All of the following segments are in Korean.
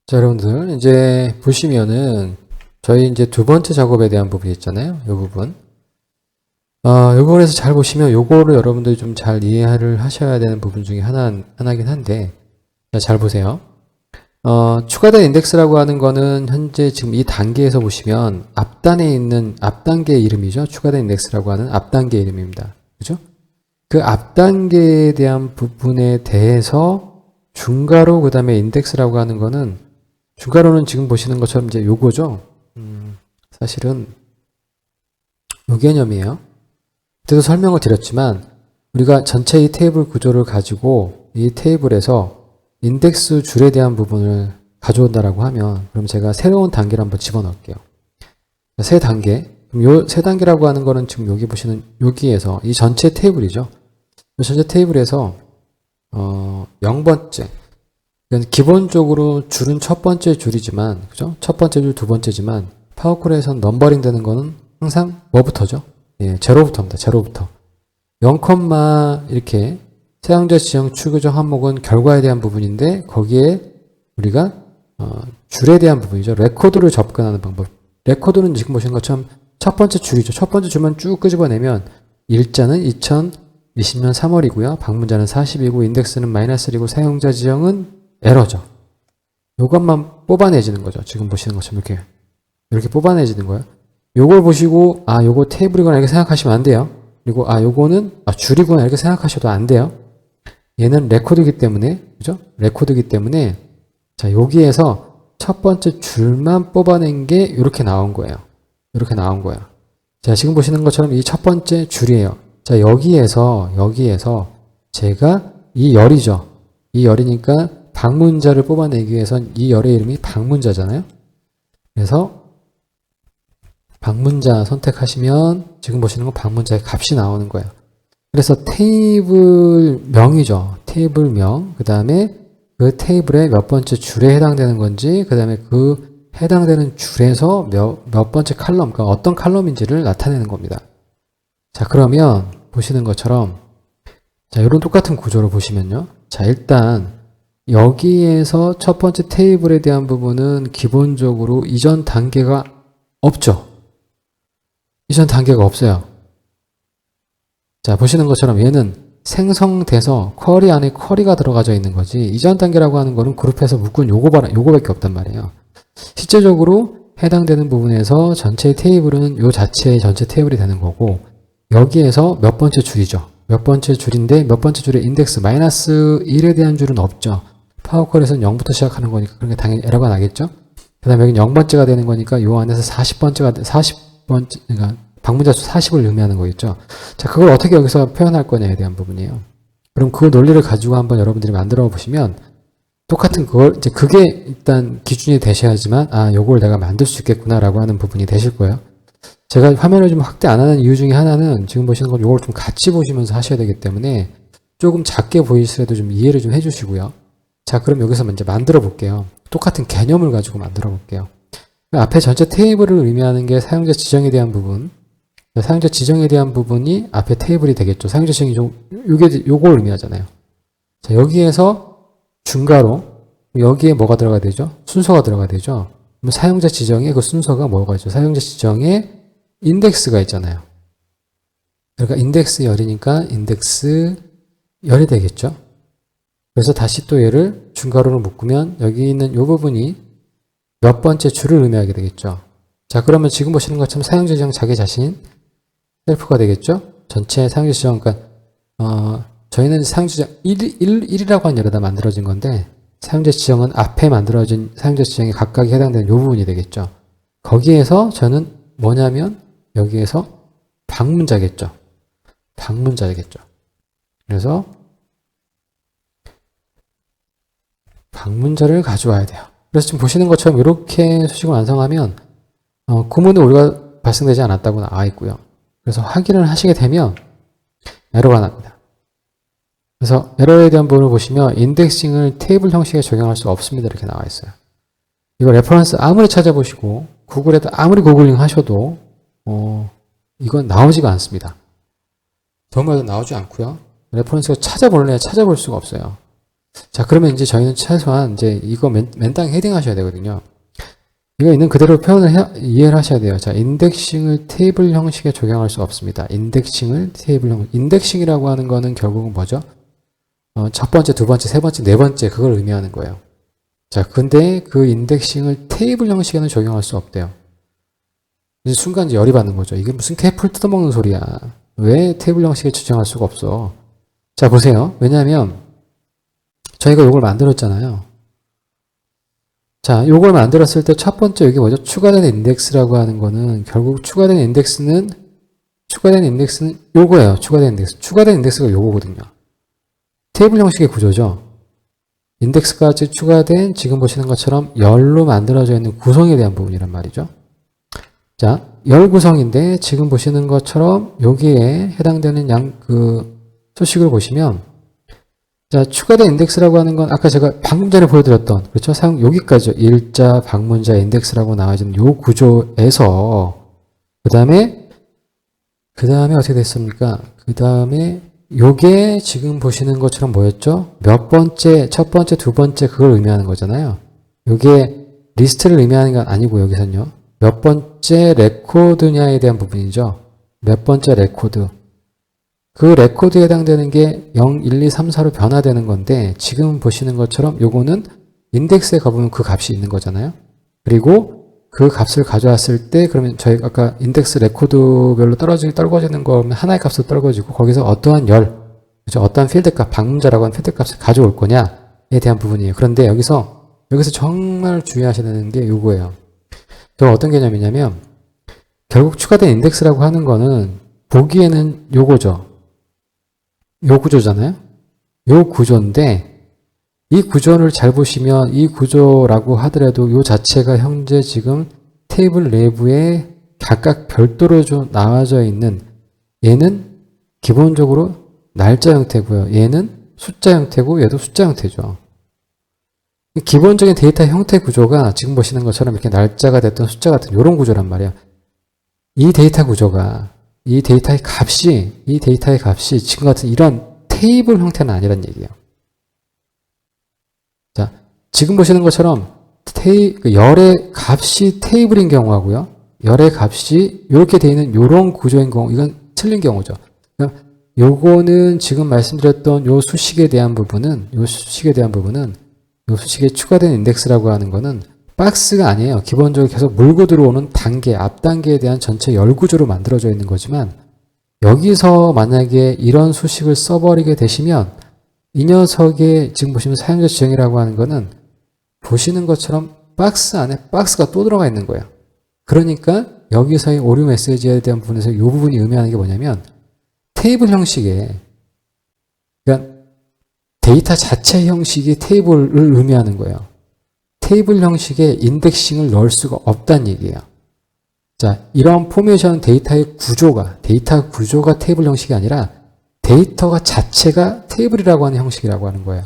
자, 여러분들, 이제 보시면은, 저희 이제 두 번째 작업에 대한 부분이 있잖아요. 이 부분. 요거에서 잘 보시면 요거를 여러분들이 좀 잘 이해를 하셔야 되는 부분 중에 하나긴 한데, 자, 잘 보세요. 추가된 인덱스라고 하는 거는 현재 지금 이 단계에서 보시면 앞단에 있는 앞단계 이름이죠. 추가된 인덱스라고 하는 앞단계 이름입니다. 그죠? 그 앞단계에 대한 부분에 대해서 중괄호 그 다음에 인덱스라고 하는 거는 중괄호는 지금 보시는 것처럼 이제 요거죠. 사실은 요 개념이에요. 그때도 설명을 드렸지만 우리가 전체 이 테이블 구조를 가지고 이 테이블에서 인덱스 줄에 대한 부분을 가져온다라고 하면 그럼 제가 새로운 단계를 한번 집어넣을게요. 세 단계. 그럼 요 세 단계라고 하는 거는 지금 여기 보시는 여기에서 이 전체 테이블이죠. 이 전체 테이블에서 0번째. 그러니까 기본적으로 줄은 첫 번째 줄이지만, 그죠? 첫 번째 줄, 두 번째지만, 파워콜에선 넘버링 되는 거는 항상 뭐부터죠? 예, 제로부터입니다. 제로부터. 0, 이렇게 사용자 지정 추구적 항목은 결과에 대한 부분인데, 거기에 우리가, 줄에 대한 부분이죠. 레코드를 접근하는 방법. 레코드는 지금 보신 것처럼 첫 번째 줄이죠. 첫 번째 줄만 쭉 끄집어내면, 일자는 2020년 3월이고요. 방문자는 40이고, 인덱스는 -1이고, 사용자 지정은 에러죠. 요것만 뽑아내지는 거죠. 지금 보시는 것처럼 이렇게 뽑아내지는 거예요. 요걸 보시고 요거 테이블이구나 이렇게 생각하시면 안 돼요. 그리고 요거는 줄이구나 이렇게 생각하셔도 안 돼요. 얘는 레코드이기 때문에, 그죠? 레코드이기 때문에 자, 여기에서 첫 번째 줄만 뽑아낸 게 이렇게 나온 거예요. 이렇게 나온 거예요. 자, 지금 보시는 것처럼 이 첫 번째 줄이에요. 자, 여기에서 제가 이 열이죠. 이 열이니까 방문자를 뽑아내기 위해선 이 열의 이름이 방문자잖아요. 그래서 방문자 선택하시면 지금 보시는 건 방문자의 값이 나오는 거예요. 그래서 테이블 명이죠. 테이블 명. 그 다음에 그 테이블의 몇 번째 줄에 해당되는 건지, 그 다음에 그 해당되는 줄에서 몇 번째 칼럼, 그러니까 어떤 칼럼인지를 나타내는 겁니다. 자, 그러면 보시는 것처럼 자, 이런 똑같은 구조로 보시면요. 자, 일단 여기에서 첫 번째 테이블에 대한 부분은 기본적으로 이전 단계가 없죠. 이전 단계가 없어요. 자, 보시는 것처럼 얘는 생성돼서 쿼리 안에 쿼리가 들어가져 있는 거지 이전 단계라고 하는 거는 그룹해서 묶은 요거밖에 없단 말이에요. 실제적으로 해당되는 부분에서 전체 테이블은 요 자체의 전체 테이블이 되는 거고 여기에서 몇 번째 줄이죠. 몇 번째 줄인데 몇 번째 줄에 인덱스 -1에 대한 줄은 없죠. 파워콜에서는 0부터 시작하는 거니까 그런 게 당연히 에러가 나겠죠. 그 다음에 여기 0번째가 되는 거니까 요 안에서 40번째, 그러니까 방문자 수 40을 의미하는 거겠죠. 자, 그걸 어떻게 여기서 표현할 거냐에 대한 부분이에요. 그럼 그 논리를 가지고 한번 여러분들이 만들어 보시면 똑같은 그걸, 이제 그게 일단 기준이 되셔야지만, 요걸 내가 만들 수 있겠구나라고 하는 부분이 되실 거예요. 제가 화면을 좀 확대 안 하는 이유 중에 하나는 지금 보시는 건 요걸 좀 같이 보시면서 하셔야 되기 때문에 조금 작게 보이시라도 좀 이해를 좀 해주시고요. 자, 그럼 여기서 먼저 만들어 볼게요. 똑같은 개념을 가지고 만들어 볼게요. 앞에 전체 테이블을 의미하는 게 사용자 지정에 대한 부분. 사용자 지정에 대한 부분이 앞에 테이블이 되겠죠. 사용자 지정이 요걸 의미하잖아요. 자, 여기에서 중괄호. 여기에 뭐가 들어가야 되죠? 순서가 들어가야 되죠. 그럼 사용자 지정의 그 순서가 뭐가 있죠? 사용자 지정에 인덱스가 있잖아요. 그러니까 인덱스 열이니까 인덱스 열이 되겠죠. 그래서 다시 또 얘를 중괄호로 묶으면 여기 있는 이 부분이 몇 번째 줄을 의미하게 되겠죠. 자, 그러면 지금 보시는 것처럼 사용자 지정 자기 자신 셀프가 되겠죠. 전체 사용자 지정, 그러니까 저희는 사용자 지정 1이라고 한 열에다 만들어진 건데 사용자 지정은 앞에 만들어진 사용자 지정에 각각에 해당되는 이 부분이 되겠죠. 거기에서 저는 뭐냐면 여기에서 방문자겠죠. 방문자겠죠. 그래서 방문자를 가져와야 돼요. 그래서 지금 보시는 것처럼 이렇게 수식을 완성하면 구문에 오류가 발생되지 않았다고 나와 있고요. 그래서 확인을 하시게 되면 에러가 납니다. 그래서 에러에 대한 부분을 보시면 인덱싱을 테이블 형식에 적용할 수 없습니다. 이렇게 나와 있어요. 이거 레퍼런스 아무리 찾아보시고 구글에다 아무리 구글링 하셔도 이건 나오지가 않습니다. 정말 나오지 않고요. 레퍼런스가 찾아볼 수가 없어요. 자, 그러면 이제 저희는 최소한 이제 이거 맨땅에 헤딩 하셔야 되거든요. 이거 있는 그대로 이해를 하셔야 돼요. 자, 인덱싱을 테이블 형식에 적용할 수 없습니다. 인덱싱을 테이블 형식. 인덱싱이라고 하는 거는 결국은 뭐죠? 첫 번째, 두 번째, 세 번째, 네 번째, 그걸 의미하는 거예요. 자, 근데 그 인덱싱을 테이블 형식에는 적용할 수 없대요. 이제 순간 이제 열이 받는 거죠. 이게 무슨 개풀 뜯어먹는 소리야. 왜 테이블 형식에 적용할 수가 없어? 자, 보세요. 왜냐하면 저희가 이걸 만들었잖아요. 자, 요걸 만들었을 때 첫 번째 여기 뭐죠? 추가된 인덱스라고 하는 거는 결국 추가된 인덱스는 요거예요. 추가된 인덱스. 추가된 인덱스가 요거거든요. 테이블 형식의 구조죠. 인덱스까지 추가된 지금 보시는 것처럼 열로 만들어져 있는 구성에 대한 부분이란 말이죠. 자, 열 구성인데 지금 보시는 것처럼 여기에 해당되는 소식을 보시면 자, 추가된 인덱스라고 하는 건 아까 제가 방금 전에 보여드렸던 그렇죠? 여기까지죠. 일자, 방문자, 인덱스라고 나와있는 요 구조에서 그 다음에 어떻게 됐습니까? 그 다음에 요게 지금 보시는 것처럼 뭐였죠? 몇 번째, 첫 번째, 두 번째 그걸 의미하는 거잖아요. 요게 리스트를 의미하는 건 아니고 여기서는요. 몇 번째 레코드냐에 대한 부분이죠. 몇 번째 레코드. 그 레코드에 해당되는 게 0, 1, 2, 3, 4로 변화되는 건데 지금 보시는 것처럼 요거는 인덱스에 가보면 그 값이 있는 거잖아요. 그리고 그 값을 가져왔을 때 그러면 저희가 아까 인덱스 레코드별로 떨궈지는 거면 하나의 값으로 떨궈지고 거기서 어떠한 그렇죠? 어떠한 필드 값, 방문자라고 하는 필드 값을 가져올 거냐에 대한 부분이에요. 그런데 여기서 정말 주의하셔야 되는 게 요거예요. 그럼 어떤 개념이냐면 결국 추가된 인덱스라고 하는 거는 보기에는 요거죠. 요 구조잖아요. 요 구조인데 이 구조를 잘 보시면 이 구조라고 하더라도 요 자체가 현재 지금 테이블 내부에 각각 별도로 좀 나와져 있는 얘는 기본적으로 날짜 형태고요. 얘는 숫자 형태고 얘도 숫자 형태죠. 기본적인 데이터 형태 구조가 지금 보시는 것처럼 이렇게 날짜가 됐던 숫자 같은 이런 구조란 말이에요. 이 데이터 구조가 이 데이터의 값이 지금 같은 이런 테이블 형태는 아니란 얘기예요. 자, 지금 보시는 것처럼 열의 값이 테이블인 경우하고요. 열의 값이 이렇게 되어 있는 이런 구조인 경우, 이건 틀린 경우죠. 그러니까 요거는 지금 말씀드렸던 요 수식에 대한 부분은 요 수식에 추가된 인덱스라고 하는 거는 박스가 아니에요. 기본적으로 계속 물고 들어오는 단계, 앞 단계에 대한 전체 열 구조로 만들어져 있는 거지만 여기서 만약에 이런 수식을 써버리게 되시면 이 녀석의 지금 보시면 사용자 지정이라고 하는 거는 보시는 것처럼 박스 안에 박스가 또 들어가 있는 거예요. 그러니까 여기서의 오류 메시지에 대한 부분에서 이 부분이 의미하는 게 뭐냐면 테이블 형식의 그러니까 데이터 자체 형식이 테이블을 의미하는 거예요. 테이블 형식에 인덱싱을 넣을 수가 없다는 얘기예요. 자, 이런 포메이션 데이터 구조가 테이블 형식이 아니라 데이터가 자체가 테이블이라고 하는 형식이라고 하는 거예요.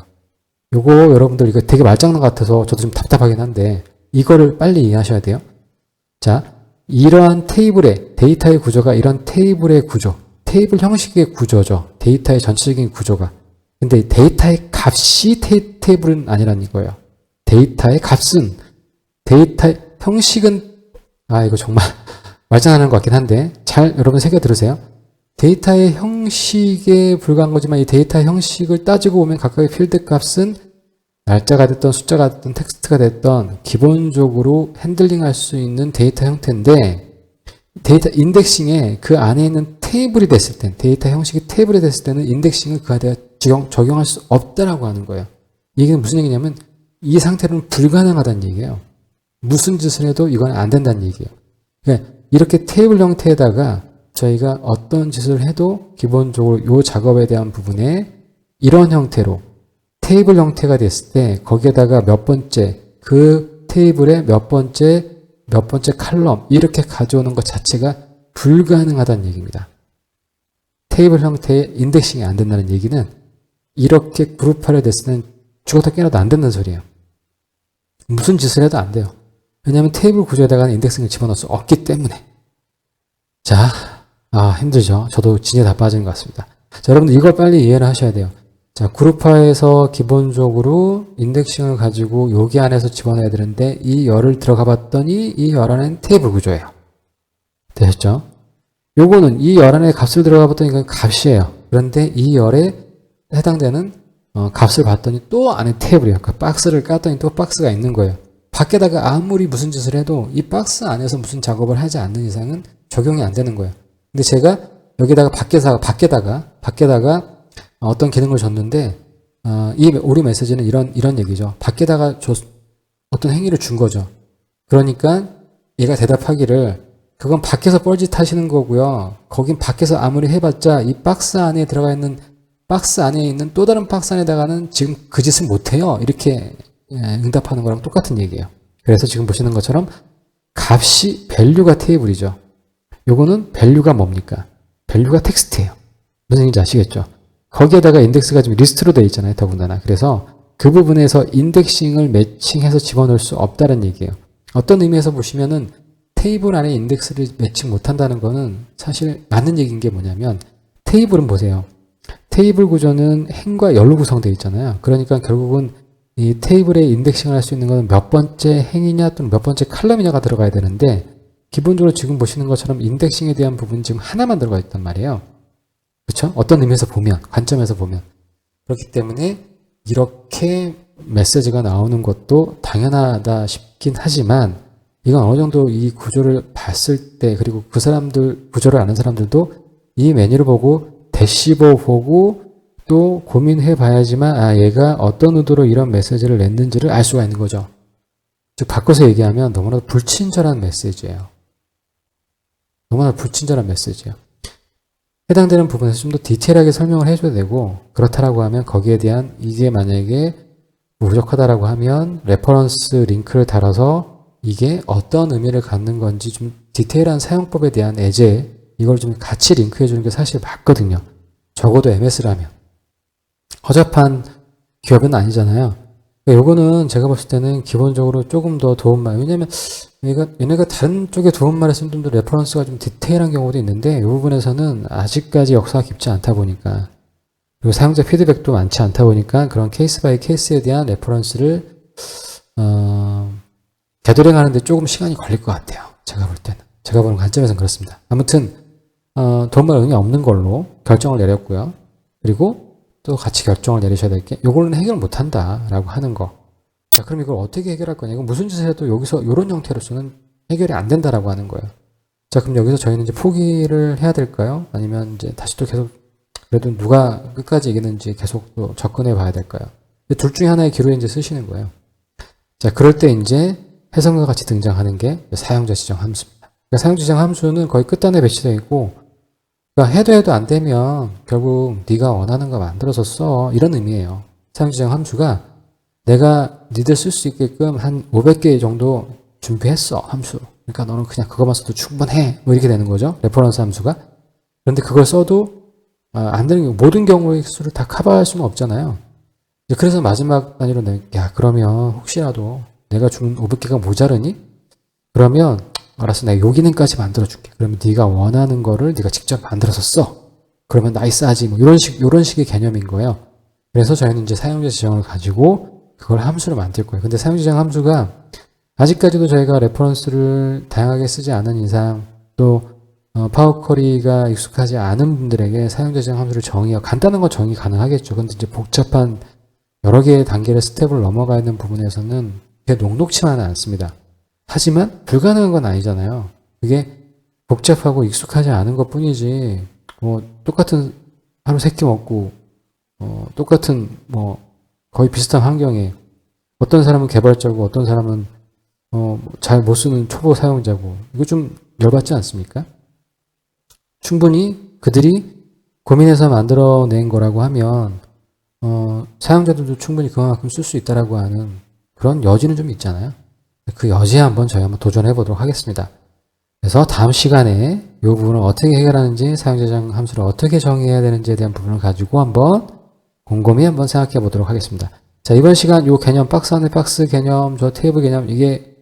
요거 여러분들 이거 되게 말장난 같아서 저도 좀 답답하긴 한데 이거를 빨리 이해하셔야 돼요. 자, 이러한 데이터의 구조가 이런 테이블의 구조, 테이블 형식의 구조죠. 데이터의 전체적인 구조가. 근데 데이터의 값이 테이블은 아니라는 거예요. 데이터의 값은, 데이터의 형식은, 이거 정말 말장난하는 것 같긴 한데, 잘 여러분 새겨 들으세요. 데이터의 형식에 불과한 거지만 이 데이터의 형식을 따지고 보면 각각의 필드 값은 날짜가 됐던 숫자가 됐던 텍스트가 됐던 기본적으로 핸들링할 수 있는 데이터 형태인데 데이터 인덱싱에 그 안에 있는 테이블이 됐을 땐 데이터 형식이 테이블이 됐을 때는 인덱싱을 그 안에 적용할 수 없다라고 하는 거예요. 이게 무슨 얘기냐면 이 상태로는 불가능하다는 얘기예요. 무슨 짓을 해도 이건 안 된다는 얘기예요. 그러니까 이렇게 테이블 형태에다가 저희가 어떤 짓을 해도 기본적으로 이 작업에 대한 부분에 이런 형태로 테이블 형태가 됐을 때 거기에다가 몇 번째 그 테이블의 몇 번째 칼럼 이렇게 가져오는 것 자체가 불가능하다는 얘기입니다. 테이블 형태의 인덱싱이 안 된다는 얘기는 이렇게 그룹화를 됐을 때는 죽었다 깨어나도 안 된다는 소리예요. 무슨 짓을 해도 안 돼요. 왜냐하면 테이블 구조에다가는 인덱싱을 집어넣을 수 없기 때문에. 자, 힘들죠. 저도 진짜 다 빠지는 것 같습니다. 자, 여러분들 이걸 빨리 이해를 하셔야 돼요. 자, 그룹화에서 기본적으로 인덱싱을 가지고 여기 안에서 집어넣어야 되는데 이 열을 들어가 봤더니 이 열 안에는 테이블 구조예요. 되셨죠? 요거는 이 열 안에 값을 들어가 봤더니 이건 값이에요. 그런데 이 열에 해당되는 값을 봤더니 또 안에 테이블이에요. 그러니까 박스를 깠더니 또 박스가 있는 거예요. 밖에다가 아무리 무슨 짓을 해도 이 박스 안에서 무슨 작업을 하지 않는 이상은 적용이 안 되는 거예요. 근데 제가 여기다가 밖에다가 어떤 기능을 줬는데 이 오류 메시지는 이런 얘기죠. 밖에다가 어떤 행위를 준 거죠. 그러니까 얘가 대답하기를 그건 밖에서 뻘짓 하시는 거고요. 거긴 밖에서 아무리 해봤자 이 박스 안에 들어가 있는 박스 안에 있는 또 다른 박스 안에다가는 지금 그 짓은 못해요. 이렇게 응답하는 거랑 똑같은 얘기예요. 그래서 지금 보시는 것처럼 값이 밸류가 테이블이죠. 요거는 밸류가 뭡니까? 밸류가 텍스트예요. 무슨 얘기인지 아시겠죠? 거기에다가 인덱스가 지금 리스트로 되어 있잖아요. 더군다나. 그래서 그 부분에서 인덱싱을 매칭해서 집어넣을 수 없다는 얘기예요. 어떤 의미에서 보시면은 테이블 안에 인덱스를 매칭 못한다는 거는 사실 맞는 얘기인 게 뭐냐면 테이블은 보세요. 테이블 구조는 행과 열로 구성되어 있잖아요. 그러니까 결국은 이 테이블에 인덱싱을 할 수 있는 것은 몇 번째 행이냐 또는 몇 번째 칼럼이냐가 들어가야 되는데 기본적으로 지금 보시는 것처럼 인덱싱에 대한 부분은 지금 하나만 들어가 있단 말이에요. 그렇죠? 어떤 의미에서 보면, 관점에서 보면. 그렇기 때문에 이렇게 메시지가 나오는 것도 당연하다 싶긴 하지만 이건 어느 정도 이 구조를 봤을 때 그리고 그 사람들, 구조를 아는 사람들도 이 메뉴를 보고 대시보 보고 또 고민해 봐야지만 얘가 어떤 의도로 이런 메시지를 냈는지를 알 수가 있는 거죠. 즉 바꿔서 얘기하면 너무나도 불친절한 메시지예요. 너무나 불친절한 메시지예요. 해당되는 부분에서 좀 더 디테일하게 설명을 해줘야 되고 그렇다라고 하면 거기에 대한 이게 만약에 부족하다라고 하면 레퍼런스 링크를 달아서 이게 어떤 의미를 갖는 건지 좀 디테일한 사용법에 대한 예제 이걸 좀 같이 링크해 주는 게 사실 맞거든요. 적어도 MS라면. 허접한 기업은 아니잖아요. 요거는 제가 봤을 때는 기본적으로 조금 더 도움말, 왜냐면 얘네가 다른 쪽에 도움말을 쓴 분도 레퍼런스가 좀 디테일한 경우도 있는데 이 부분에서는 아직까지 역사가 깊지 않다 보니까 그리고 사용자 피드백도 많지 않다 보니까 그런 케이스 바이 케이스에 대한 레퍼런스를 되돌아가는데 조금 시간이 걸릴 것 같아요. 제가 볼 때는. 제가 보는 관점에서는 그렇습니다. 아무튼 도움말 의미 없는 걸로 결정을 내렸고요. 그리고 또 같이 결정을 내리셔야 될 게 이걸로는 해결 못한다라고 하는 거. 자, 그럼 이걸 어떻게 해결할 거냐? 이건 무슨 짓을 해도 여기서 이런 형태로서는 해결이 안 된다라고 하는 거예요. 자, 그럼 여기서 저희는 이제 포기를 해야 될까요? 아니면 이제 다시 또 계속 그래도 누가 끝까지 이기는지 계속 또 접근해 봐야 될까요? 둘 중에 하나의 기로에 이제 쓰시는 거예요. 자, 그럴 때 이제 해석과 같이 등장하는 게 사용자 지정 함수입니다. 그러니까 사용자 지정 함수는 거의 끝단에 배치되어 있고 그러니까 해도 안 되면 결국 네가 원하는 거 만들어서 써 이런 의미예요. 사용자 지정 함수가 내가 니들 쓸 수 있게끔 한 500개 정도 준비했어 함수. 그러니까 너는 그냥 그것만 써도 충분해 뭐 이렇게 되는 거죠. 레퍼런스 함수가. 그런데 그걸 써도 안 되는 경우 모든 경우의 수를 다 커버할 수는 없잖아요. 그래서 마지막 단위로 야 그러면 혹시라도 내가 준 500개가 모자르니? 그러면 알았어 내가 요 기능까지 만들어줄게. 그러면 네가 원하는 거를 네가 직접 만들어서 써. 그러면 나이스하지 뭐 이런 식의 개념인 거예요. 그래서 저희는 이제 사용자 지정을 가지고 그걸 함수로 만들 거예요. 근데 사용자 지정 함수가 아직까지도 저희가 레퍼런스를 다양하게 쓰지 않은 이상 또 파워쿼리가 익숙하지 않은 분들에게 사용자 지정 함수를 간단한 건 정의 가능하겠죠. 근데 이제 복잡한 여러 개의 단계를 스텝을 넘어가 있는 부분에서는 그게 녹록치만은 않습니다. 하지만 불가능한 건 아니잖아요. 그게 복잡하고 익숙하지 않은 것 뿐이지 똑같은 하루 3끼 먹고 똑같은 거의 비슷한 환경에 어떤 사람은 개발자고 어떤 사람은 잘 못 쓰는 초보 사용자고 이거 좀 열받지 않습니까? 충분히 그들이 고민해서 만들어낸 거라고 하면 사용자들도 충분히 그만큼 쓸 수 있다라고 하는 그런 여지는 좀 있잖아요. 그 여지에 한번 저희 한번 도전해 보도록 하겠습니다. 그래서 다음 시간에 이 부분을 어떻게 해결하는지 사용자 지정 함수를 어떻게 정의해야 되는지에 대한 부분을 가지고 한번 곰곰이 한번 생각해 보도록 하겠습니다. 자, 이번 시간 요 개념, 박스 안에 박스 개념, 저 테이블 개념, 이게,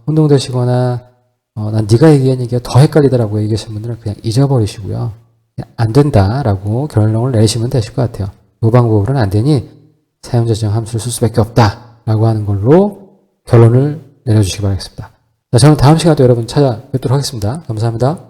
혼동되시거나, 난 네가 얘기한 얘기가 더 헷갈리더라고 얘기하시는 분들은 그냥 잊어버리시고요. 안 된다라고 결론을 내리시면 되실 것 같아요. 이 방법으로는 안 되니 사용자 지정 함수를 쓸 수밖에 없다라고 하는 걸로 결론을 내려주시기 바라겠습니다. 자, 저는 다음 시간에 또 여러분 찾아뵙도록 하겠습니다. 감사합니다.